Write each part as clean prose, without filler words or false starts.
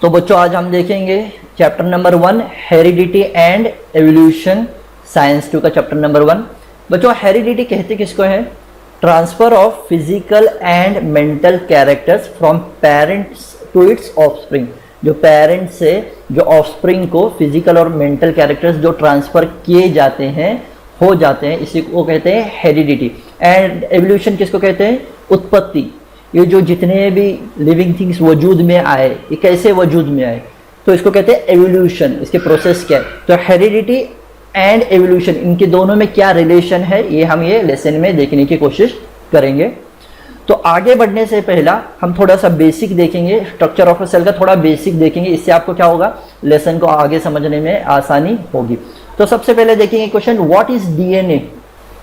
तो बच्चों आज हम देखेंगे chapter number 1 heredity and evolution, science 2 का चैप्टर नंबर 1। बच्चों हेरिडिटी कहते किसको है? Transfer of physical and mental characters from parents to its offspring. जो पेरेंट्स से जो ऑफस्प्रिंग को फिजिकल और मेंटल कैरेक्टर्स जो ट्रांसफर किए जाते हैं, हो जाते हैं, इसी को कहते हैं हेरिडिटी। एंड एवोल्यूशन किसको कहते हैं? उत्पत्ति। ये जो जितने भी लिविंग थिंग्स वजूद में आए, ये कैसे वजूद में आए, तो इसको कहते हैं एवोल्यूशन। इसके प्रोसेस क्या है? तो हेरिडिटी एंड एवोल्यूशन, इनके दोनों में क्या रिलेशन है, ये हम ये लेसन में देखने की कोशिश करेंगे। तो आगे बढ़ने से पहला हम थोड़ा सा बेसिक देखेंगे, स्ट्रक्चर ऑफ अ सेल का थोड़ा बेसिक देखेंगे। इससे आपको क्या होगा, लेसन को आगे समझने में आसानी होगी। तो सबसे पहले देखेंगे क्वेश्चन, व्हाट इज डीएनए।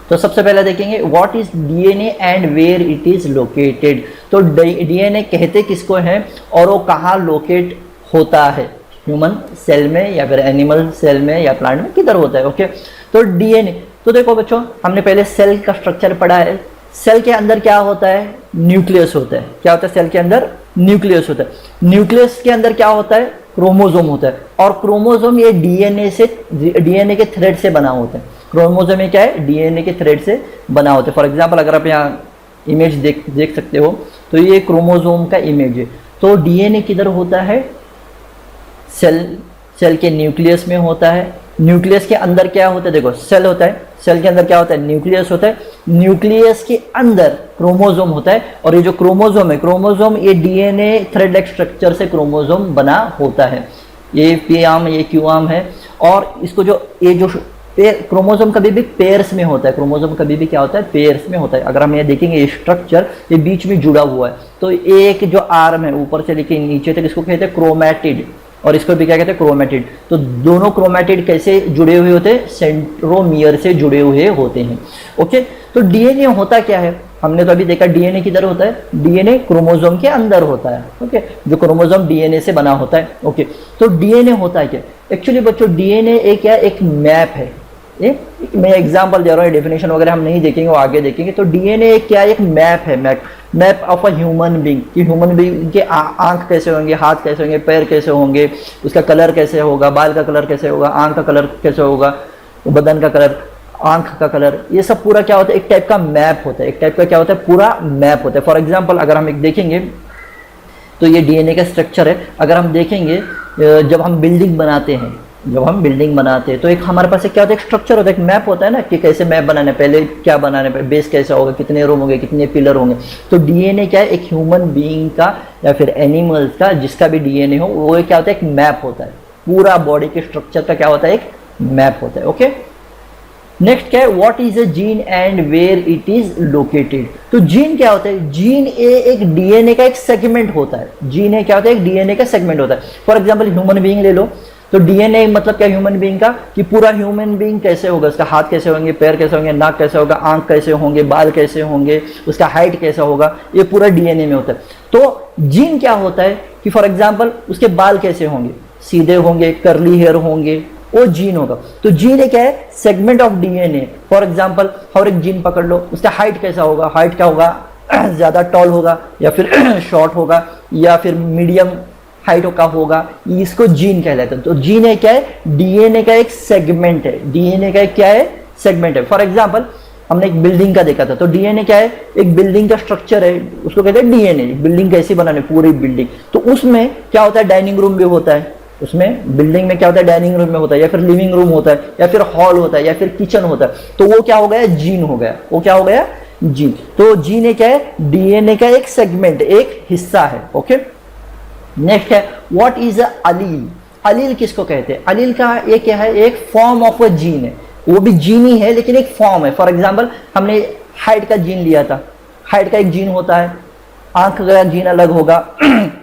तो सबसे पहले देखेंगे what is DNA and where it is located. तो डीएनए कहते किसको है और वो कहाँ लोकेट होता है, ह्यूमन सेल में या फिर एनिमल सेल में या प्लांट में, किधर होता है। ओके, तो डीएनए, तो देखो बच्चों हमने पहले सेल का स्ट्रक्चर पढ़ा है। सेल के अंदर क्या होता है? न्यूक्लियस होता है। क्या होता है? सेल के अंदर न्यूक्लियस होता है। न्यूक्लियस के अंदर क्या होता है? क्रोमोसोम होता है। और क्रोमोसोम ये डीएनए के थ्रेड से बना होता है। क्रोमोसोम में क्या है? डीएनए के थ्रेड से बना होता है। फॉर एग्जांपल अगर आप यहाँ इमेज देख सकते हो, तो ये क्रोमोसोम का इमेज है। तो डीएनए किधर होता है? सेल के न्यूक्लियस में होता है। न्यूक्लियस के अंदर क्या होता है? देखो सेल होता है, सेल के अंदर क्या होता है? न्यूक्लियस होता है। न्यूक्लियस के अंदर क्रोमोसोम होता है। और ये जो क्रोमोसोम है, क्रोमोसोम ये डीएनए थ्रेड लाइक स्ट्रक्चर से क्रोमोसोम बना होता है। ये पी आर्म, ये क्यू आर्म है। और इसको जो ये जो क्रोमोसोम कभी भी पेयर्स में होता है। क्रोमोसोम कभी भी क्या होता है? पेयर्स में होता है। अगर हम ये देखेंगे ये स्ट्रक्चर, ये बीच में जुड़ा हुआ है। तो एक जो आर्म है ऊपर से लेके नीचे तक, इसको कहते हैं क्रोमैटिड, और इसको भी क्या कहते हैं? क्रोमैटिड। तो दोनों क्रोमैटिड कैसे जुड़े हुए होते हैं? सेंट्रोमियर से जुड़े हुए होते हैं। ओके, तो डीएनए होता क्या है? हमने तो अभी देखा डीएनए किधर होता है? डीएनए क्रोमोसोम के अंदर होता है। ओके, जो क्रोमोसोम डीएनए से बना होता है। ओके, तो डीएनए होता है क्या? एक्चुअली बच्चों डीएनए एक मैप है। मैं एग्जांपल दे रहा हूँ, डेफिनेशन वगैरह हम नहीं देखेंगे, वो आगे देखेंगे। तो डीएनए क्या? एक मैप है, map of a human being, कि ह्यूमन बीइंग के आंख कैसे होंगे, हाथ कैसे होंगे, पैर कैसे होंगे, उसका कलर कैसे होगा, बाल का कलर कैसे होगा, आंख का कलर कैसे होगा, बदन का कलर, आंख का कलर, ये सब पूरा क्या होता है? एक टाइप का मैप होता है। एक टाइप का क्या होता है? पूरा मैप होता है। फॉर एग्जाम्पल अगर हम एक देखेंगे, तो ये डीएनए का स्ट्रक्चर है। अगर हम देखेंगे जब हम बिल्डिंग बनाते हैं, तो एक हमारे पास क्या होता है? एक स्ट्रक्चर होता है, एक मैप होता है ना, कि कैसे मैप बनाना है, पहले क्या बनाना है, बेस कैसा होगा, कितने रूम होंगे, कितने पिलर होंगे। तो डीएनए क्या है? एक ह्यूमन बीइंग का या फिर एनिमल्स का, जिसका भी डीएनए हो, वो क्या होता है? एक मैप होता है। पूरा बॉडी के स्ट्रक्चर का क्या होता है? एक मैप होता है। ओके, नेक्स्ट क्या है? What is a gene and where it is located. तो जीन क्या होता है? जीन एक डीएनए का एक सेगमेंट होता है। जीन क्या होता है? एक डीएनए का सेगमेंट होता है। फॉर एग्जाम्पल ह्यूमन बीइंग ले लो, तो डीएनए मतलब क्या ह्यूमन बीइंग का? कि पूरा ह्यूमन बीइंग कैसे होगा, उसका हाथ कैसे होंगे, पैर कैसे होंगे, नाक कैसे होगा, आंख कैसे होंगे, बाल कैसे होंगे, उसका हाइट कैसा होगा, ये पूरा डीएनए में होता है। तो जीन क्या होता है? कि फॉर एग्जांपल उसके बाल कैसे होंगे, सीधे होंगे, कर्ली हेयर होंगे, वो जीन होगा। तो जीन क्या है? Segment of DNA. For example और एक जीन पकड़ लो, उसका हाइट कैसा होगा, हाइट क्या होगा, ज्यादा टॉल होगा या फिर शॉर्ट होगा या फिर मीडियम हाइट का होगा, इसको जीन कहलाता है। तो जीन है क्या है? डीएनए का एक सेगमेंट है। डीएनए का क्या है? सेगमेंट है। फॉर एग्जांपल हमने एक बिल्डिंग का देखा था, तो डीएनए क्या है? एक बिल्डिंग का स्ट्रक्चर है, उसको कहते हैं डीएनए। बिल्डिंग कैसी बनाने, पूरी बिल्डिंग। तो उसमें क्या होता है? डाइनिंग रूम भी होता है। उसमें बिल्डिंग में क्या होता है? डाइनिंग रूम में होता है, या फिर लिविंग रूम होता है, या फिर हॉल होता है, या फिर किचन होता है। तो वो क्या हो गया? जीन हो गया। वो क्या हो गया? जीन। तो जीन क्या है? डीएनए का एक सेगमेंट, एक हिस्सा है। ओके, नेक्स्ट है व्हाट इज अ अलील। अलील किसको कहते हैं? अलील का ये क्या है? एक फॉर्म ऑफ अ जीन है। वो भी जीन ही है, लेकिन एक फॉर्म है। फॉर एग्जांपल हमने हाइट का जीन लिया था, हाइट का एक जीन होता है, आंख का जीन अलग होगा,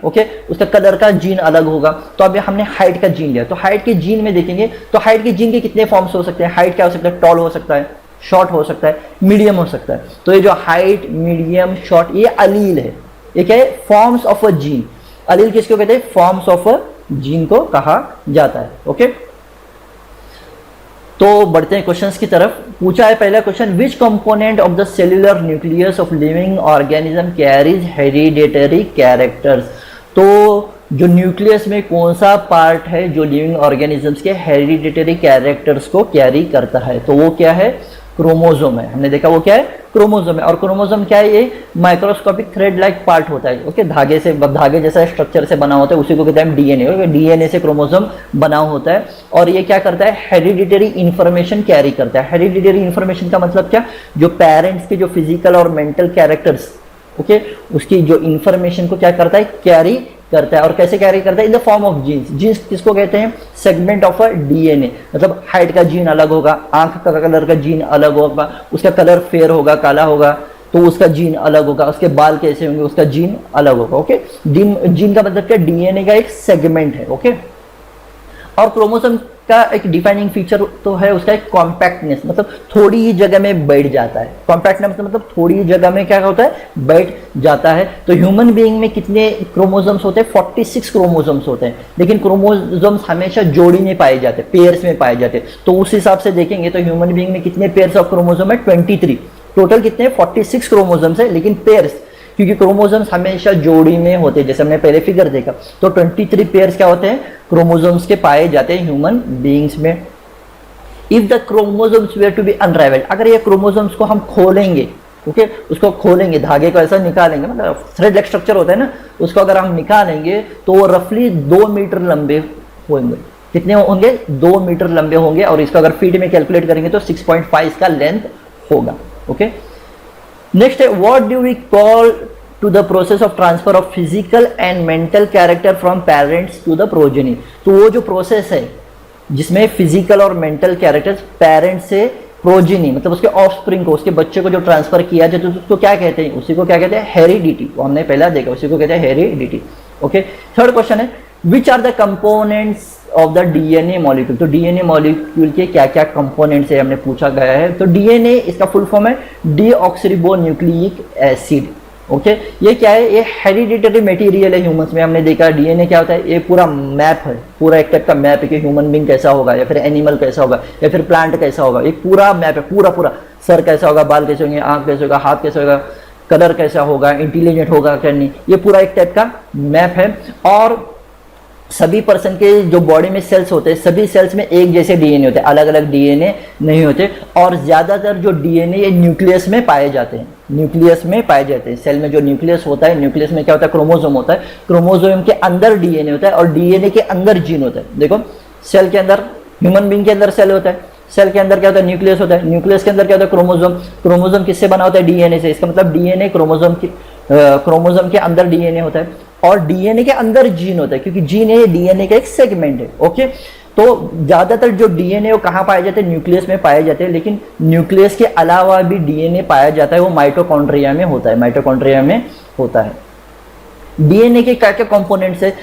ओके, उसका कलर का जीन अलग होगा। तो अभी हमने हाइट का जीन लिया, तो हाइट के जीन में देखेंगे तो हाइट के जीन के कितने फॉर्म्स हो सकते हैं? हाइट क्या हो सकता है? टॉल हो सकता है, शॉर्ट हो सकता है, मीडियम हो सकता है। तो ये जो हाइट, मीडियम, शॉर्ट, ये अलील है। ये क्या है? Forms of a gene. Allele किसको कहते हैं? फॉर्म्स ऑफ अ जीन को कहा जाता है। ओके, तो बढ़ते हैं क्वेश्चंस की तरफ। पूछा है पहला question, which component of the cellular nucleus of living organism carries hereditary characters. तो जो न्यूक्लियस में कौन सा पार्ट है जो लिविंग ऑर्गेनिजम्स के हेरिडिटरी कैरेक्टर्स को कैरी करता है, तो वो क्या है, क्रोमोसोम है। हमने देखा वो क्या है, क्रोमोसोम है। और क्रोमोसोम क्या है, ये माइक्रोस्कोपिक थ्रेड लाइक पार्ट होता है, ओके, धागे जैसा स्ट्रक्चर से बना होता है, उसी को कहते हैं डीएनए। ओके, डीएनए से क्रोमोसोम बना होता है और ये क्या करता है, हेरिडिटरी इंफॉर्मेशन कैरी करता है। हेरिडिटरी इंफॉर्मेशन का मतलब क्या, जो पेरेंट्स के जो फिजिकल और मेंटल कैरेक्टर्स, ओके, उसकी जो इंफॉर्मेशन को क्या करता है, कैरी करता है। और कैसे कैरी करता है, in the form of genes. Genes किसको कहते हैं, सेगमेंट ऑफ अ डीएनए, मतलब हाइट का जीन अलग होगा, आंख का कलर का जीन अलग होगा, उसका कलर फेयर होगा, काला होगा तो उसका जीन अलग होगा, उसके बाल कैसे होंगे उसका जीन अलग होगा। ओके, जीन का मतलब क्या, डीएनए का एक सेगमेंट है। ओके, और क्रोमोसोम का एक डिफाइनिंग फीचर तो है उसका एक कॉम्पैक्टनेस, मतलब थोड़ी ही जगह में बैठ जाता है। कॉम्पैक्टनेस मतलब थोड़ी ही जगह में क्या होता है, बैठ जाता है। तो ह्यूमन बीइंग में कितने क्रोमोसोम्स होते हैं, 46 क्रोमोसोम्स होते हैं, लेकिन क्रोमोसोम्स हमेशा जोड़ी में पाए जाते हैं, पेयर्स में पाए जाते हैं। तो उस हिसाब से देखेंगे तो ह्यूमन बीइंग में कितने पेयर्स ऑफ क्रोमोसोम है, 23। टोटल कितने, 46 क्रोमोसोम्स है, लेकिन पेयर्स, क्योंकि क्रोमोसोम्स हमेशा जोड़ी में होते हैं, जैसे हमने पहले फिगर देखा, तो 23 पेयर्स क्या होते हैं, क्रोमोसोम्स के पाए जाते हैं ह्यूमन बीइंग्स में। If the chromosomes were to be unravelled, अगर ये क्रोमोसोम्स को हम खोलेंगे, ओके, उसको खोलेंगे, धागे को ऐसा निकालेंगे, मतलब थ्रेड लाइक स्ट्रक्चर होता है ना, उसको अगर हम निकालेंगे तो वो रफली 2 मीटर लंबे होंगे। कितने होंगे, 2 मीटर लंबे होंगे। और इसको अगर फीट में कैलकुलेट करेंगे तो 6.5 इसका लेंथ होगा। ओके, नेक्स्ट है, what do we call to the process of transfer of physical and mental character from parents to the progeny. तो वो जो प्रोसेस है जिसमें फिजिकल और मेंटल कैरेक्टर्स पेरेंट्स से प्रोजेनी, मतलब उसके ऑफस्प्रिंग को, उसके बच्चे को जो ट्रांसफर किया जाए, तो उसको क्या कहते हैं, उसी को क्या कहते हैं, हेरिडिटी। वो हमने पहला देखा, उसी को कहते हैं हेरिडिटी। ओके, थर्ड क्वेश्चन है, which are the components of the DNA molecule. तो डीएनए मॉलिक्यूल के क्या क्या कंपोनेंट्स है हमने पूछा गया है। तो डीएनए, इसका फुल फॉर्म है डीऑक्सीरिबोन्यूक्लिक एसिड। ओके, ये क्या है, ये हेरिडिटरी मटेरियल है ह्यूमंस में। हमने देखा डीएनए क्या होता है, ये पूरा मैप है, पूरा एक टाइप का मैप है कि ह्यूमन बीइंग कैसा होगा, या फिर एनिमल कैसा होगा, या फिर प्लांट कैसा होगा। एक पूरा मैप है, पूरा सर कैसा होगा, बाल कैसे होंगे, आंख कैसे होगा, हाथ कैसे होगा, कलर कैसा होगा, इंटेलिजेंट होगा क्या नहीं, ये पूरा एक टाइप का मैप है। और सभी पर्सन के जो बॉडी में सेल्स होते हैं, सभी सेल्स में एक जैसे डीएनए होते हैं, अलग अलग डीएनए नहीं होते। और ज्यादातर जो डीएनए ये न्यूक्लियस में पाए जाते हैं, न्यूक्लियस में पाए जाते हैं। सेल में जो न्यूक्लियस होता है, न्यूक्लियस में क्या होता है, क्रोमोसोम होता है, क्रोमोसोम के अंदर डीएनए होता है और डीएनए के अंदर जीन होता है। देखो, सेल के अंदर, ह्यूमन बीइंग के अंदर सेल होता है, सेल के अंदर क्या होता है, न्यूक्लियस होता है, न्यूक्लियस के अंदर क्या होता है, क्रोमोसोम। क्रोमोसोम किससे बना होता है, डीएनए से। इसका मतलब डीएनए क्रोमोसोम के अंदर डीएनए होता है और डीएनए के अंदर जीन होता है, क्योंकि जीन है डीएनए का एक सेगमेंट है। ओके, तो ज्यादातर जो डीएनए वो कहाँ पाए जाते हैं, न्यूक्लियस में पाए जाते हैं, लेकिन न्यूक्लियस के अलावा भी डीएनए पाया जाता है, वो माइटोकॉन्ड्रिया में होता है, माइटोकॉन्ड्रिया में होता है। डीएनए के क्या क्या कंपोनेंट्स है,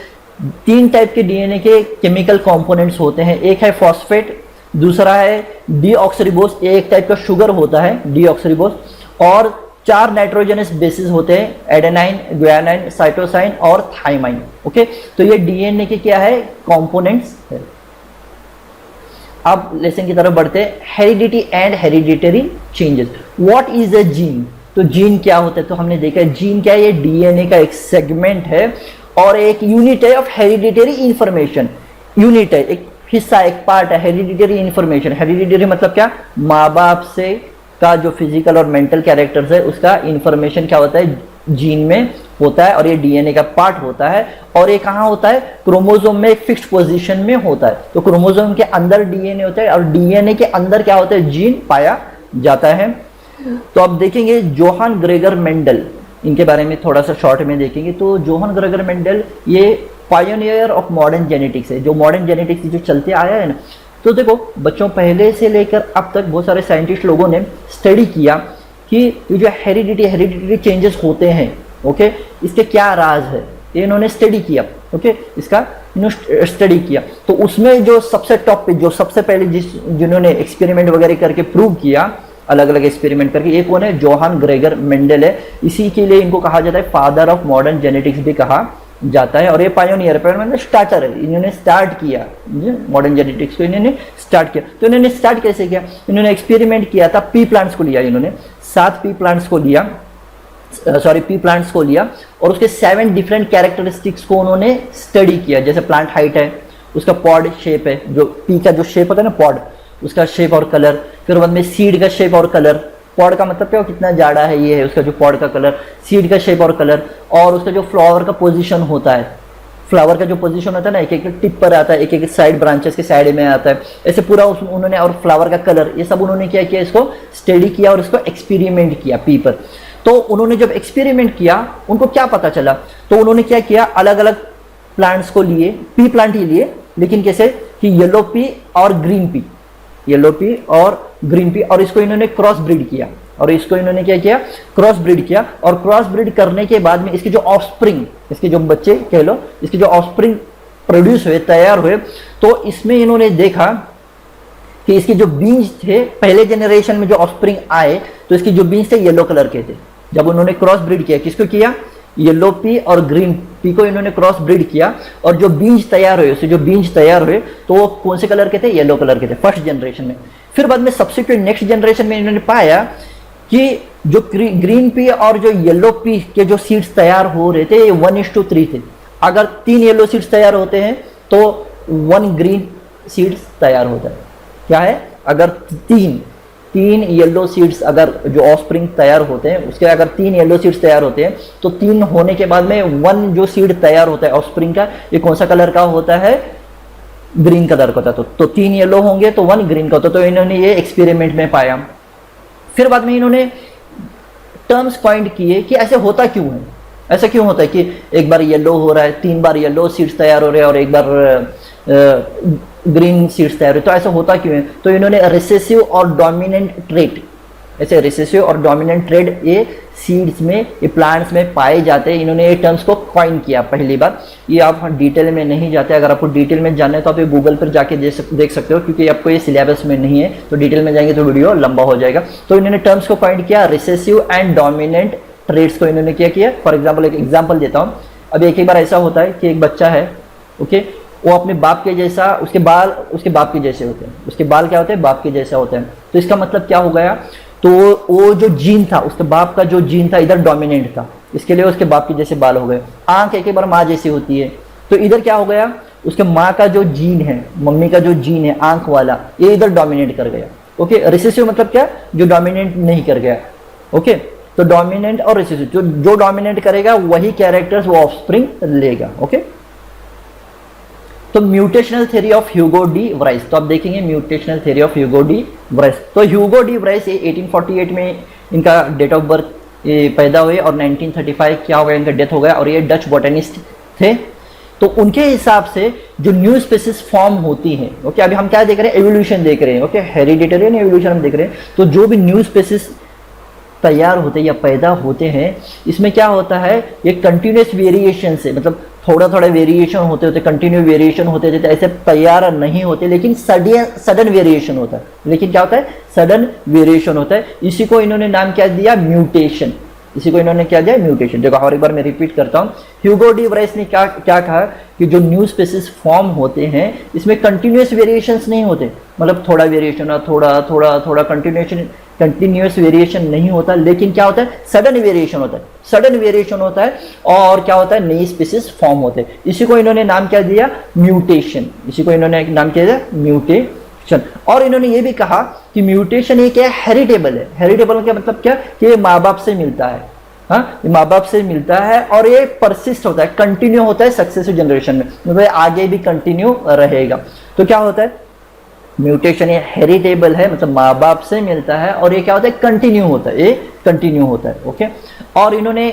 3 टाइप के डीएनए के केमिकल कंपोनेंट्स होते हैं। एक है फॉस्फेट, दूसरा है डीऑक्सीरिबोस, एक टाइप का शुगर होता है डीऑक्सीरिबोस, और 4 नाइट्रोजनस बेसिस होते हैं, एडेनाइन, ग्वानिन, साइटोसाइन और थाइमाइन। ओके, तो ये डीएनए के क्या है, कंपोनेंट्स है। अब लेसन की तरफ बढ़ते हैं, heredity and hereditary changes. What is a gene, तो जीन क्या होता है, तो हमने देखा जीन क्या है, ये डीएनए का एक सेगमेंट है और एक यूनिट है ऑफ हेरिडिटरी इंफॉर्मेशन। यूनिट है, एक हिस्सा, एक पार्ट है हेरिडिटरी इंफॉर्मेशन। हेरिडिटरी मतलब क्या, माँ बाप से का जो फिजिकल और मेंटल कैरेक्टर्स है उसका इंफॉर्मेशन क्या होता है, जीन में होता है, और ये डीएनए का पार्ट होता है। और ये कहाँ होता है, क्रोमोसोम में एक फिक्स्ड पोजीशन में होता है। तो क्रोमोसोम के अंदर डीएनए होता है और डीएनए के अंदर क्या होता है, जीन पाया जाता है। तो अब देखेंगे जोहान ग्रेगर मेंडल, इनके बारे में थोड़ा सा शॉर्ट में देखेंगे। तो जोहान ग्रेगर मेंडल ये पायोनियर ऑफ मॉडर्न जेनेटिक्स है, जो मॉडर्न जेनेटिक्स जो चलते आया है ना। तो देखो, बच्चों पहले से लेकर अब तक बहुत सारे साइंटिस्ट लोगों ने स्टडी किया कि ये जो हेरिडिटरी चेंजेस होते हैं, ओके, इसके क्या राज है, ये इन्होंने स्टडी किया। ओके, इसका स्टडी किया। तो उसमें जो सबसे टॉप पे, जो सबसे पहले जिन्होंने एक्सपेरिमेंट वगैरह करके प्रूव किया, अलग अलग एक्सपेरिमेंट करके, ये कौन है, जोहान ग्रेगर मेंडल है। इसी के लिए इनको कहा जाता है फादर ऑफ मॉडर्न जेनेटिक्स भी कहा जाता है। और ये पायोनियर मतलब स्टार्टर है, इन्होंने स्टार्ट किया मॉडर्न जेनेटिक्स को, इन्होंने स्टार्ट किया। तो इन्होंने स्टार्ट कैसे किया, इन्होंने एक्सपेरिमेंट किया था, पी प्लांट्स को लिया, इन्होंने 7 पी प्लांट्स को लिया सॉरी पी प्लांट्स को लिया और उसके 7 डिफरेंट कैरेक्टरिस्टिक्स को उन्होंने स्टडी किया। जैसे प्लांट हाइट है, उसका पॉड शेप है, जो पी का जो शेप होता है ना पॉड, उसका शेप और कलर, फिर बाद में सीड का शेप और कलर, पॉड का मतलब क्या, कितना जाड़ा है ये है उसका जो पॉड का कलर, सीड का शेप और कलर, और उसका जो फ्लावर का पोजीशन होता है, फ्लावर का जो पोजीशन होता है ना, एक एक टिप पर आता है, एक एक साइड ब्रांचेस के साइड में आता है, ऐसे पूरा उन्होंने, और फ्लावर का कलर, ये सब उन्होंने क्या किया, इसको स्टडी किया और इसको एक्सपेरिमेंट किया पी पर। तो उन्होंने जब एक्सपेरिमेंट किया उनको क्या पता चला, तो उन्होंने क्या किया, अलग अलग प्लांट्स को लिए, पी प्लांट ही लिए, लेकिन कैसे कि येलो पी और ग्रीन पी, येलो पी और ग्रीन पी, और इसको इन्होंने क्रॉस ब्रीड किया, और इसको इन्होंने क्या किया, क्रॉस ब्रीड किया, और क्रॉस ब्रीड करने के बाद में इसके जो ऑफस्प्रिंग, इसके जो बच्चे कह लो, इसके जो ऑफस्प्रिंग प्रोड्यूस हुए, तैयार हुए, तो इसमें इन्होंने देखा कि इसके जो बीज थे, पहले जनरेशन में जो ऑफस्प्रिंग आए, तो इसके जो बीज थे येलो कलर के थे। जब उन्होंने क्रॉस ब्रीड किया, किसको किया, येलो पी और ग्रीन पी को इन्होंने क्रॉस ब्रीड किया, और जो बीज तैयार हुए, उससे जो बीज तैयार हुए, तो वो कौन से कलर के थे, येलो कलर के थे, फर्स्ट जनरेशन में। फिर बाद में सब्सिक्वेंट नेक्स्ट जनरेशन में इन्होंने पाया कि जो ग्रीन पी और जो येलो पी के जो सीड्स तैयार हो रहे थे, ये 1:3 थे। अगर 3 येलो सीड्स तैयार होते हैं तो 1 ग्रीन सीड्स तैयार होता है। क्या है, अगर तीन येलो सीड्स, अगर जो ऑफस्प्रिंग तैयार होते हैं उसके अगर 3 येलो सीड्स तैयार होते हैं, तो 3 होने के बाद में 1 जो सीड तैयार होता है ऑफस्प्रिंग का, ये कौन सा कलर का होता है, ग्रीन कलर का होता है। तो 3 येलो होंगे तो 1 ग्रीन का होता है। तो इन्होंने ये एक्सपेरिमेंट में पाया। फिर बाद में इन्होंने टर्म्स पॉइंट किए कि ऐसे होता क्यों है, ऐसा क्यों होता है कि एक बार येलो हो रहा है, 3 बार येलो सीड्स तैयार हो रहे हैं और एक बार ग्रीन सीड्स तैयार हो, तो ऐसा होता क्यों है। तो इन्होंने रिसेसिव और डोमिनेंट ट्रेट, ऐसे रिसेसिव और डोमिनेंट ट्रेट ये सीड्स में, ये प्लांट्स में पाए जाते हैं। इन्होंने ये टर्म्स को कॉइन किया पहली बार। ये आप डिटेल में नहीं जाते, अगर आपको डिटेल में जानना है तो आप ये गूगल पर जाके देख सकते हो, क्योंकि आपको ये सिलेबस में नहीं है, तो डिटेल में जाएंगे तो वीडियो लंबा हो जाएगा। तो इन्होंने टर्म्स को कॉइन किया, रिसेसिव एंड डोमिनेंट ट्रेट्स को इन्होंने क्या किया। फॉर एग्जाम्पल एक एग्जाम्पल देता हूँ। अब एक बार ऐसा होता है कि एक बच्चा है, ओके, वो अपने बाप के जैसा, उसके बाल उसके बाप के जैसे होते हैं, उसके बाल क्या होते हैं, बाप के जैसा होते हैं। तो इसका मतलब क्या हो गया, तो वो जो जीन था, उसके बाप का जो जीन था इधर डोमिनेंट था, इसके लिए उसके बाप के जैसे बाल हो गए। आंख एक बार माँ जैसी होती है, तो इधर क्या हो गया, उसके माँ का जो जीन है, मम्मी का जो जीन है आंख वाला, ये इधर डोमिनेट कर गया। ओके, रिसेसिव मतलब क्या, जो डोमिनेट नहीं कर गया। ओके, तो डोमिनेंट और रिसेसिव, जो डोमिनेट करेगा वही कैरेक्टर्स वो ऑफस्प्रिंग लेगा। ओके, तो mutational theory of Hugo de Vries, तो आप देखेंगे mutational theory of Hugo de Vries. तो ह्यूगो डी व्राइस 1848 में इनका डेट ऑफ बर्थ पैदा हुए, और 1935 क्या हो गया, इनका डेथ हो गया, और ये डच बॉटनिस्ट थे। तो उनके हिसाब से जो न्यू स्पीसीज फॉर्म होती हैं, ओके, अभी हम क्या देख रहे हैं, एवोल्यूशन देख रहे हैं, ओके, हेरिडिटरी एंड एवोल्यूशन हम देख रहे हैं। तो जो भी न्यू स्पीसीज तैयार होते हैं या पैदा होते हैं, इसमें क्या होता है, ये कंटिन्यूस वेरिएशन से, मतलब थोड़ा थोड़ा वेरिएशन होते होते, कंटिन्यू वेरिएशन होते होते ऐसे तैयार नहीं होते, लेकिन सडन वेरिएशन होता है। लेकिन क्या होता है, सडन वेरिएशन होता है। इसी को इन्होंने नाम क्या दिया, म्यूटेशन। इसी को इन्होंने क्या दिया, म्यूटेशन। देखो और एक बार मैं रिपीट करता हूँ, ह्यूगो डी व्राइस ने क्या कहा कि जो न्यू स्पीसीज फॉर्म होते हैं इसमें कंटिन्यूस वेरिएशंस नहीं होते, मतलब थोड़ा वेरिएशन, थोड़ा थोड़ा थोड़ा कंटिन्यूस वेरिएशन नहीं होता, लेकिन क्या होता है, सडन वेरिएशन होता है, सडन वेरिएशन होता है, और क्या होता है, नई स्पीसीज फॉर्म होते हैं। इसी को इन्होंने नाम क्या दिया, म्यूटेशन। इसी को इन्होंने नाम क्या दिया, म्यूटेशन। और इन्होंने ये भी कहा कि म्यूटेशन ये क्या, हेरिटेबल है। हेरिटेबल का मतलब क्या, कि ये माँ बाप से मिलता है, हाँ, ये माँ बाप से मिलता है, और ये परसिस्ट होता है, कंटिन्यू होता है सक्सेसिव जनरेशन में, मतलब आगे भी कंटिन्यू रहेगा। तो क्या होता है, म्यूटेशन ये हेरिटेबल है, मतलब माँ बाप से मिलता है, और ये क्या होता है, कंटिन्यू होता है, ये कंटिन्यू होता है। ओके, और इन्होंने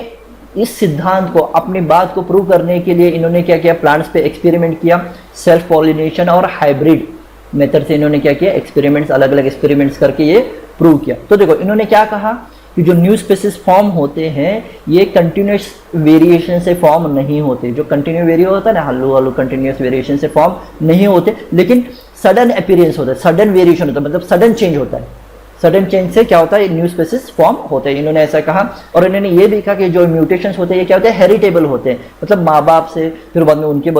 इस सिद्धांत को, अपनी बात को प्रूव करने के लिए इन्होंने क्या किया, प्लांट्स पे एक्सपेरिमेंट किया, सेल्फ पॉलिनेशन और हाइब्रिड मेथड से इन्होंने क्या किया, एक्सपेरिमेंट्स, अलग अलग एक्सपेरिमेंट्स करके ये प्रूव किया। तो देखो इन्होंने क्या कहा कि जो न्यू स्पीसीज फॉर्म होते हैं ये कंटिन्यूस वेरिएशन से फॉर्म नहीं होते। जो कंटिन्यू वेरिएशन होता है ना, हल्लू हल्लू कंटिन्यूस वेरिएशन से फॉर्म नहीं होते, लेकिन सडन अपीयरेंस होता है, सडन वेरिएशन होता है, मतलब सडन चेंज होता है। सडन चेंज से क्या होता है, न्यू स्पीसीज फॉर्म होते हैं, इन्होंने ऐसा कहा। और इन्होंने ये भी कहा कि जो म्यूटेशंस होते हैं ये क्या होते हैं, हेरिटेबल होते हैं, मतलब माँ बाप से फिर बाद में उनके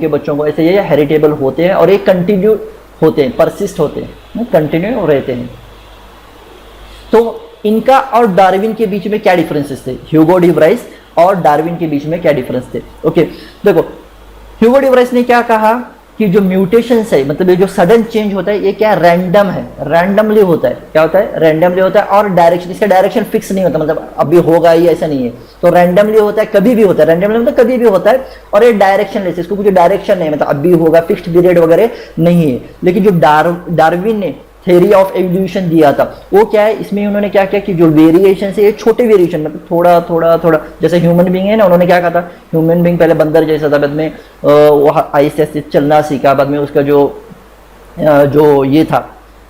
बच्चों को ऐसे ये हेरिटेबल होते हैं, और ये कंटिन्यू होते हैं, परसिस्ट होते हैं, कंटिन्यू रहते हैं। तो इनका और डार्विन के बीच में क्या डिफरेंसेस थे, ह्यूगो डी व्राइस और डार्विन के बीच में क्या डिफरेंस थे। ओके देखो, ह्यूगो डी व्राइस ने क्या कहा कि जो म्यूटेशंस है, मतलब ये जो सडन चेंज होता है, ये क्या रैंडम है, रैंडमली होता है। क्या होता है, रैंडमली होता है, और डायरेक्शन, इसका डायरेक्शन फिक्स नहीं होता, मतलब अभी होगा ही ऐसा नहीं है। तो रैंडमली होता है, कभी भी होता है, रैंडमली मतलब कभी भी होता है, और ये डायरेक्शन लेस, इसको कुछ डायरेक्शन नहीं, मतलब अभी होगा, फिक्स्ड पीरियड वगैरह नहीं है। लेकिन जो डार्विन ने थ्योरी ऑफ एवोल्यूशन दिया था, वो क्या है, इसमें उन्होंने क्या किया कि जो वेरिएशन से, ये छोटे वेरिएशन, मतलब थोड़ा थोड़ा थोड़ा, जैसे ह्यूमन बींग है ना, उन्होंने क्या कहा था, ह्यूमन बींग पहले बंदर जैसा था, बाद में वो आहिस्ते आहिस्ते चलना सीखा, बाद में उसका जो ये था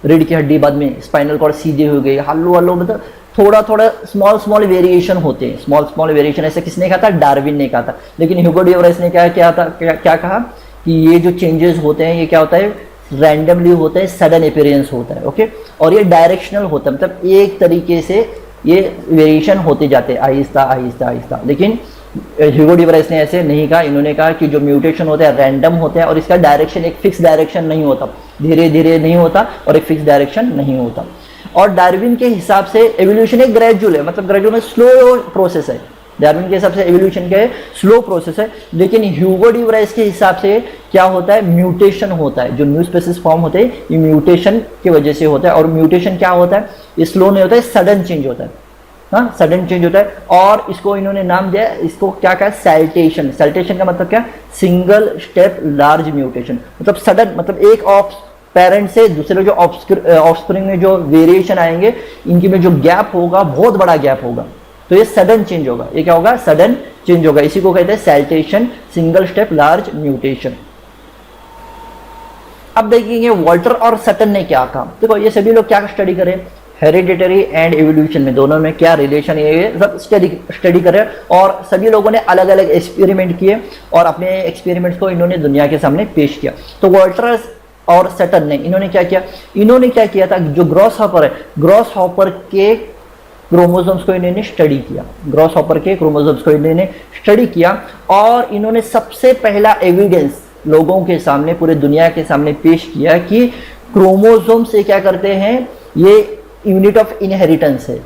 रीढ़ की हड्डी, बाद में स्पाइनल कॉर्ड सीधे हो गई, हल्लो हल्लो, मतलब थोड़ा थोड़ा स्मॉल स्मॉल वेरिएशन होते हैं, स्मॉल स्मॉल वेरिएशन। ऐसे किसने कहा था, डार्विन ने कहा था। लेकिन ह्यूगो डी व्राइस ने क्या कहा कि ये जो चेंजेस होते हैं, ये क्या होता है, रैंडमली होता है, सडन अपीयरेंस होता है। ओके, और ये डायरेक्शनल होता है, मतलब एक तरीके से ये वेरिएशन होते जाते हैं, आहिस्ता आहिस्ता आहिस्ता। लेकिन ह्यूगो डी व्राइस ने ऐसे नहीं कहा, इन्होंने कहा कि जो म्यूटेशन होता है रैंडम होता है, और इसका डायरेक्शन एक फिक्स डायरेक्शन नहीं होता, धीरे धीरे नहीं होता, और एक फिक्स डायरेक्शन नहीं होता। और डार्विन के हिसाब से एवोल्यूशन एक ग्रेजुअल है, मतलब ग्रेजुअल में स्लो प्रोसेस है। डार्विन के हिसाब से एवोल्यूशन क्या है, स्लो प्रोसेस है। लेकिन ह्यूगो डी व्राइस के हिसाब से क्या होता है, म्यूटेशन होता है, जो न्यू स्पीसीज फॉर्म होते हैं, ये म्यूटेशन की वजह से होता है। और म्यूटेशन क्या होता है, ये स्लो नहीं होता है, सडन चेंज होता है, हाँ सडन चेंज होता है। और इसको इन्होंने नाम दिया, इसको क्या कहा, सैल्टेशन। सैल्टेशन का मतलब क्या, सिंगल स्टेप लार्ज म्यूटेशन, मतलब सडन, मतलब एक ऑफ पेरेंट से दूसरे जो ऑफस्प्रिंग में जो वेरिएशन आएंगे, इनकी में जो गैप होगा, बहुत बड़ा गैप होगा, तो ये सडन चेंज होगा। ये क्या होगा, सडन चेंज होगा। इसी को कहते हैं सैल्टेशन, सिंगल स्टेप लार्ज म्यूटेशन। अब देखेंगे वॉल्टर और सटन ने क्या कहा। देखो ये सभी लोग क्या स्टडी करें, हेरिडिटरी एंड एवोल्यूशन में दोनों में क्या रिलेशन है, ये सब स्टडी करें। और सभी लोगों ने अलग अलग एक्सपेरिमेंट किए, और अपने एक्सपेरिमेंट्स को इन्होंने दुनिया के सामने पेश किया। तो वॉल्टर और सटन ने इन्होंने क्या किया था, जो ग्रॉस हॉपर है, ग्रॉस हॉपर के क्रोमोसोम्स को इन्होंने स्टडी किया, ग्रॉस हॉपर के क्रोमोसोम्स को इन्होंने स्टडी किया, और इन्होंने सबसे पहला एविडेंस लोगों के सामने, पूरे दुनिया के सामने पेश किया कि क्रोमोसोम से क्या करते हैं, ये यूनिट ऑफ इनहेरिटेंस है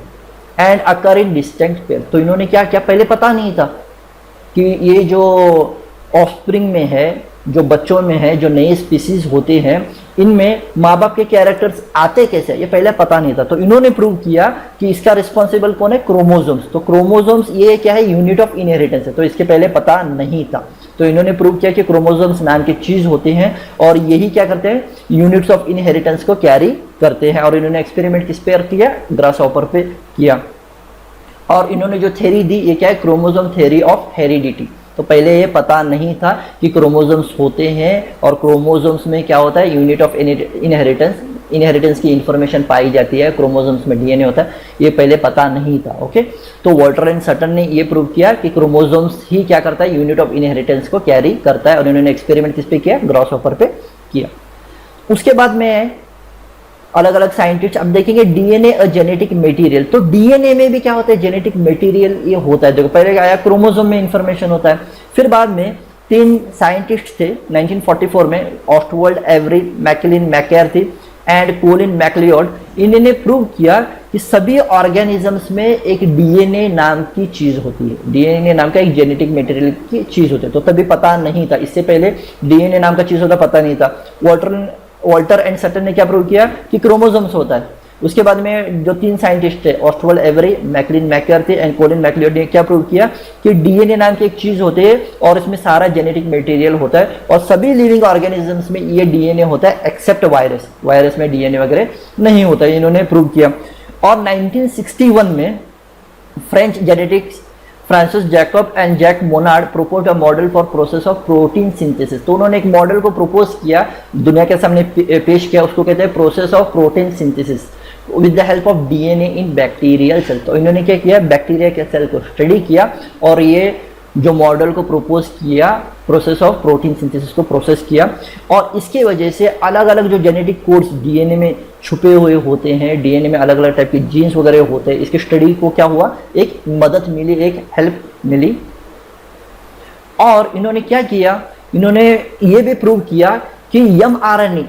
and occur in distinct pair. तो इन्होंने क्या किया, पहले पता नहीं था कि ये जो ऑफस्प्रिंग में है, जो बच्चों में है, जो नए स्पीसीज होते हैं, इनमें माँ बाप के कैरेक्टर्स आते कैसे, ये पहले पता नहीं था। तो इन्होंने प्रूव किया कि इसका रिस्पॉन्सिबल कौन है, क्रोमोसोम्स। तो क्रोमोसोम्स ये क्या है, यूनिट ऑफ इनहेरिटेंस है, तो इसके पहले पता नहीं था। तो इन्होंने प्रूव किया कि क्रोमोसोम्स नाम की चीज होते हैं, और यही क्या करते हैं, यूनिट्स ऑफ इनहेरिटेंस को कैरी करते हैं। और इन्होंने एक्सपेरिमेंट किस पे किया, ग्रास हॉपर पे किया। और इन्होंने जो थ्योरी दी, ये क्या है, क्रोमोसोम थ्योरी ऑफ हेरिडिटी। तो पहले ये पता नहीं था कि क्रोमोसोम्स होते हैं, और क्रोमोसोम्स में क्या होता है, यूनिट ऑफ इनहेरिटेंस की इंफॉर्मेशन पाई जाती है, क्रोमोसोम्स में डीएनए होता है, ये पहले पता नहीं था। ओके, तो वॉल्टर एंड सटन ने ये प्रूव किया कि क्रोमोसोम्स ही क्या करता है, यूनिट ऑफ इनहेरिटेंस को कैरी करता है। और इन्होंने एक्सपेरिमेंट किस पे किया, ग्रॉस हॉपर पे किया। उसके बाद में अलग अलग साइंटिस्ट अब देखेंगे डीएनए और जेनेटिक मटेरियल। तो डीएनए में भी क्या होता है, जेनेटिक मटेरियल ये होता है। देखो पहले आया क्रोमोसोम में इंफॉर्मेशन होता है, फिर बाद में 3 साइंटिस्ट थे 1944 में, Oswald Avery, Maclyn McCarty and Colin MacLeod. इन्होंने प्रूव किया कि सभी ऑर्गेनिजम्स में एक डीएनए नाम की चीज होती है, डीएनए नाम का एक जेनेटिक मटेरियल की चीज होती है। तो तभी पता नहीं था, इससे पहले डीएनए नाम का चीज होता पता नहीं था। वॉल्टर एंड सटन ने क्या प्रूव किया कि क्रोमोसोम्स होता है। उसके बाद में जो 3 साइंटिस्ट थे, Oswald Avery, Maclyn McCarty and Colin MacLeod, ने क्या प्रूव किया कि डीएनए नाम की एक चीज होती है, और इसमें सारा जेनेटिक मटेरियल होता है, और सभी लिविंग ऑर्गेनिजम्स में ये डीएनए होता है एक्सेप्ट वायरस। वायरस में डीएनए वगैरह नहीं होता है, इन्होंने प्रूव किया। और 1961 में French genetics Francis Jacob and Jacques Monod propose a model for process of protein synthesis. तो उन्होंने एक मॉडल को प्रोपोज किया, दुनिया के सामने पेश किया, उसको कहते हैं process of protein synthesis with the help of DNA in bacterial cell. तो इन्होंने क्या किया, बैक्टीरिया के सेल को स्टडी किया, और ये जो मॉडल को प्रोपोज किया, प्रोसेस ऑफ प्रोटीन सिंथेसिस को प्रोसेस किया। और इसके वजह से अलग अलग जो जेनेटिक कोड्स डीएनए में छुपे हुए होते हैं, डीएनए में अलग अलग टाइप के जीन्स वगैरह होते हैं, इसके स्टडी को क्या हुआ, एक मदद मिली, एक हेल्प मिली। और इन्होंने क्या किया, इन्होंने ये भी प्रूव किया कि mRNA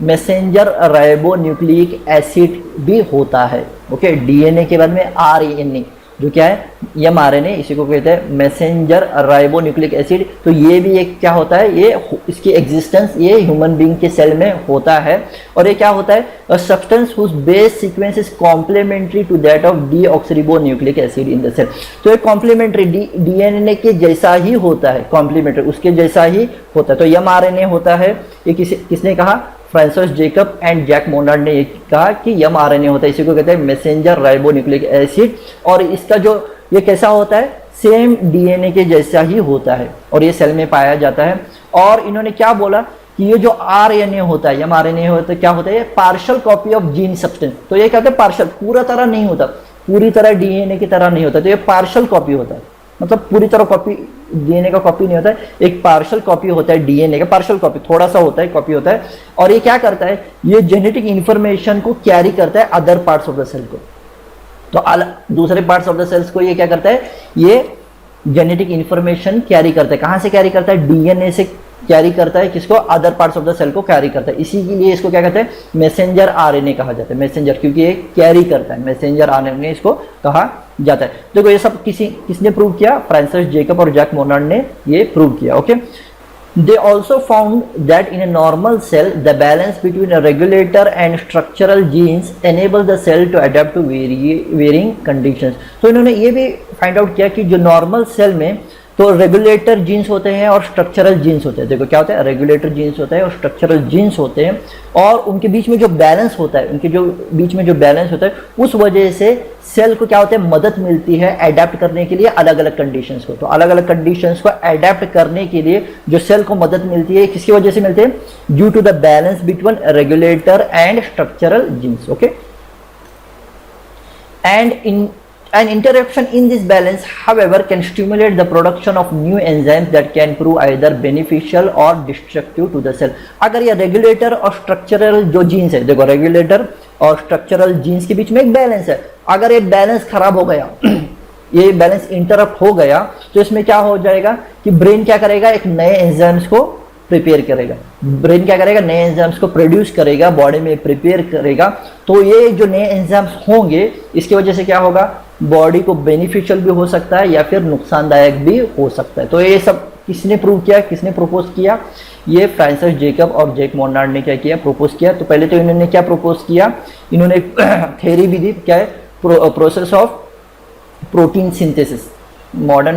messenger ribo nucleic acid भी होता है। ओके, डीएनए के बाद में आरएनए जो क्या है, एमआरएनए, इसी को कहते हैं मैसेंजर राइबो न्यूक्लिक एसिड। तो ये भी एक क्या होता है, ये इसकी एग्जिस्टेंस ये ह्यूमन बीइंग के सेल में होता है। और ये क्या होता है, a substance whose base sequence is complementary to that of deoxyribo nucleic acid in the cell. तो ये कॉम्प्लीमेंट्री डीएनए के जैसा ही होता है, कॉम्प्लीमेंट्री उसके जैसा ही होता है। तो एमआरएनए होता है, ये किसने कहा, Francis Jacob and Jacques Monod ने ये कहा कि एमआरएनए होता है, इसी को कहते हैं मैसेंजर राइबो न्यूक्लिक एसिड। और इसका जो ये कैसा होता है, सेम डीएनए के जैसा ही होता है और ये सेल में पाया जाता है। और इन्होंने क्या बोला कि ये जो आरएनए होता है, एमआरएनए होता है, क्या होता है, ये partial copy of gene substance. तो ये कहते हैं पार्शियल, पूरा तरह नहीं होता, पूरी तरह डीएनए की तरह नहीं होता, तो ये पार्शियल कॉपी होता है, मतलब पूरी तरह कॉपी, डीएनए का कॉपी नहीं होता है, एक पार्शियल कॉपी होता है डीएनए का, पार्शियल कॉपी थोड़ा सा होता है, कॉपी होता है। और ये क्या करता है, ये जेनेटिक इंफॉर्मेशन को कैरी करता है other parts of the cell को। तो दूसरे पार्ट्स ऑफ द सेल्स को ये क्या करता है, ये जेनेटिक इंफॉर्मेशन कैरी करता है। कहां से कैरी करता है, डीएनए से कैरी करता है, किसको, other parts of the cell को कैरी करता है। इसी के लिए इसको क्या कहते हैं, मैसेंजर आरएनए कहा जाता है, मैसेंजर, क्योंकि ये कैरी करता है, मैसेंजर आरएनए इसको कहा जाता है। देखो ये सब किसने प्रूव किया, फ्रांसिस जेकब और जैक मोनार्ड ने ये प्रूव किया। Okay, they also found that in a normal cell the balance between a regulator and structural genes enable the cell to adapt to varying conditions। तो इन्होंने ये भी find out किया कि जो नॉर्मल सेल में तो रेगुलेटर जीन्स होते हैं और स्ट्रक्चरल जीन्स होते हैं। देखो क्या होता है, रेगुलेटर जीन्स होता है और स्ट्रक्चरल जीन्स होते हैं, और उनके बीच में जो बैलेंस होता है, उनके जो बीच में जो बैलेंस होता है, उस वजह से सेल को क्या होता है, मदद मिलती है अडेप्ट करने के लिए अलग अलग कंडीशंस को। तो अलग अलग कंडीशंस को अडेप्ट करने के लिए जो सेल को मदद मिलती है, किसकी वजह से मिलती है, due to the balance between regulator and structural genes. Okay, and in an interruption in this balance however can stimulate the production of new enzymes that can prove either beneficial or destructive to the cell। अगर ये regulator और structural जो jeans है, देखो regulator और structural genes के बीच में एक बैलेंस है, अगर ये बैलेंस खराब हो गया ये बैलेंस इंटरप्ट हो गया, तो इसमें क्या हो जाएगा कि ब्रेन क्या करेगा, एक नए एंजाइम्स को प्रिपेयर करेगा, ब्रेन क्या करेगा, नए एंजाइम्स को प्रोड्यूस करेगा, बॉडी में प्रिपेयर करेगा। तो ये जो नए एंजाइम्स होंगे, इसकी वजह से क्या होगा, बॉडी को बेनिफिशियल भी हो सकता है या फिर नुकसानदायक भी हो सकता है। तो ये सब किसने प्रूव किया, किसने प्रपोज किया, ये फ्रांसिस जेकब और जैक मोनार्ड ने क्या किया, प्रपोज किया। तो पहले तो इन्होंने क्या प्रपोज किया, इन्होंने थ्योरी भी दी, क्या है, process of protein synthesis, model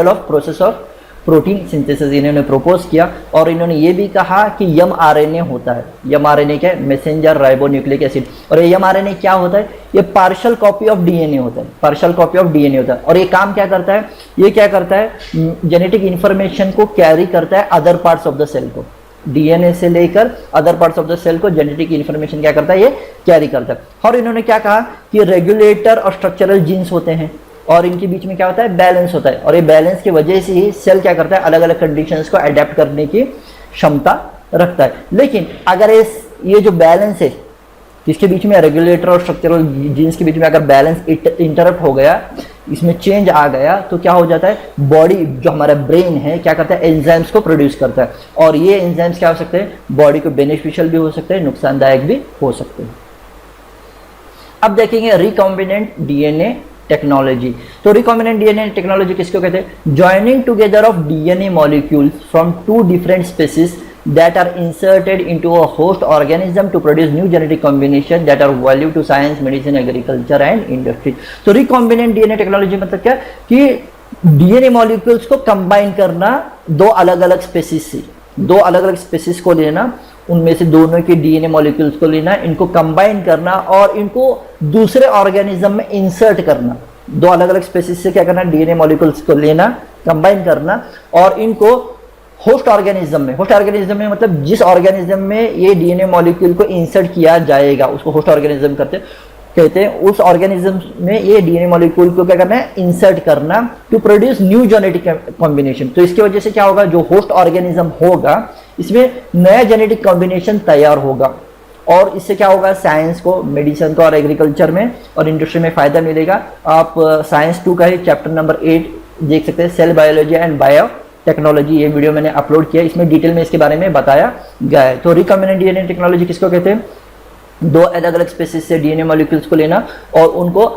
of process of protein synthesis इन्होंने प्रपोज किया। और इन्होंने ये भी कहा कि एमआरएनए होता है, एमआरएनए क्या है, मैसेंजर राइबो न्यूक्लिक एसिड। और ये एमआरएनए क्या होता है, ये पार्शियल कॉपी ऑफ डीएनए होता है, पार्शियल कॉपी ऑफ डीएनए होता है। और ये काम क्या करता है, ये क्या करता है, जेनेटिक इंफॉर्मेशन को कैरी करता है other parts of the cell को, डीएनए से लेकर other parts of the cell को जेनेटिक इंफॉर्मेशन क्या करता है, ये कैरी करता है। और इन्होंने क्या कहा कि रेगुलेटर और स्ट्रक्चरल जीन्स होते हैं और इनके बीच में क्या होता है, बैलेंस होता है, और ये बैलेंस की वजह से ही सेल क्या करता है, अलग अलग कंडीशंस को अडेप्ट करने की क्षमता रखता है। लेकिन अगर ये जो बैलेंस है, इसके बीच में रेगुलेटर और स्ट्रक्चरल जीन्स के बीच में अगर बैलेंस इंटरप्ट हो गया, इसमें चेंज आ गया, तो क्या हो जाता है, बॉडी जो हमारा ब्रेन है क्या करता है, एंजाइम्स को प्रोड्यूस करता है। और ये एंजाइम्स क्या हो सकते हैं, बॉडी को बेनिफिशियल भी हो सकते हैं, नुकसानदायक भी हो सकते हैं। अब देखेंगे रिकॉम्बिनेंट डीएनए टेक्नोलॉजी। तो रिकॉम्बिनेंट डीएनए टेक्नोलॉजी किसको कहते हैं, joining together of DNA molecules from two different species that are inserted into a host organism to produce new genetic combination that are value to science, medicine, agriculture and industry। तो recombinant DNA technology मतलब क्या कि DNA molecules को combine करना दो अलग अलग species से, दो अलग अलग स्पीसीज को लेना, उनमें से दोनों के डीएनए मॉलिक्यूल्स को लेना, इनको कंबाइन करना और इनको दूसरे ऑर्गेनिज्म में इंसर्ट करना। दो अलग अलग स्पीसीज से क्या करना, डीएनए मॉलिक्यूल्स को लेना, कंबाइन करना और इनको होस्ट ऑर्गेनिज्म में मतलब जिस ऑर्गेनिज्म में ये डीएनए मॉलिक्यूल को इंसर्ट किया जाएगा उसको होस्ट ऑर्गेनिज्म कहते हैं। उस ऑर्गेनिज्म में ये डीएनए मॉलिक्यूल को क्या करना है, इंसर्ट करना to produce new genetic combination. तो इसकी वजह से क्या होगा, जो होस्ट ऑर्गेनिज्म होगा इसमें नया जेनेटिक कॉम्बिनेशन तैयार होगा और इससे क्या होगा, साइंस को, मेडिसिन को और एग्रीकल्चर में और इंडस्ट्री में फायदा मिलेगा। आप साइंस 2 का ही चैप्टर नंबर 8 देख सकते हैं, cell biology and biotechnology, ये वीडियो मैंने अपलोड किया, इसमें डिटेल में इसके बारे में बताया गया है। तो रिकॉम्बिनेंट डीएनए टेक्नोलॉजी किसको कहते हैं? दो अलग अलग स्पेसीज से डीएनए मॉलिक्यूल्स को लेना और उनको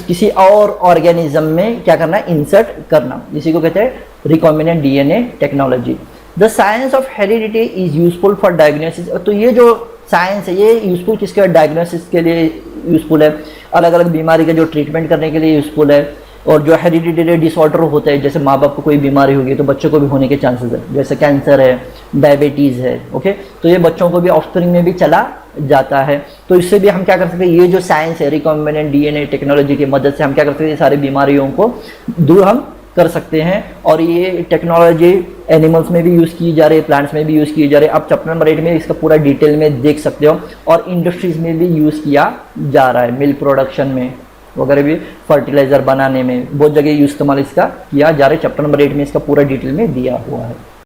किसी और ऑर्गेनिज्म में क्या करना, इंसर्ट करना, इसी को कहते हैं recombinant DNA technology. The science of heredity is useful for diagnosis. तो ये जो साइंस है ये यूजफुल किसके, डायग्नोसिस के लिए यूजफुल है, अलग अलग बीमारी का जो ट्रीटमेंट करने के लिए यूजफुल है। और जो हेरिडिटरी डिसऑर्डर होता है, जैसे माँ बाप को कोई बीमारी होगी तो बच्चों को भी होने के चांसेस है, जैसे कैंसर है, डायबिटीज़ है, ओके, तो ये बच्चों को भी ऑफस्प्रिंग में भी चला जाता है। तो इससे भी हम क्या कर सकते हैं, ये जो साइंस है रिकॉम्बिनेंट डीएनए टेक्नोलॉजी की मदद से हम क्या कर सकते हैं, सारी बीमारियों को दूर हम कर सकते हैं। और ये टेक्नोलॉजी एनिमल्स में भी यूज़ की जा रही है, प्लांट्स में भी यूज़ की जा रही है। आप चैप्टर नंबर 8 में इसका पूरा डिटेल में देख सकते हो। और इंडस्ट्रीज में भी यूज़ किया जा रहा है, मिल्क प्रोडक्शन में वगैरह भी, फर्टिलाइजर बनाने में, बहुत जगह इस्तेमाल इसका किया जा रहा है। चैप्टर नंबर 8 में इसका पूरा डिटेल में दिया हुआ है।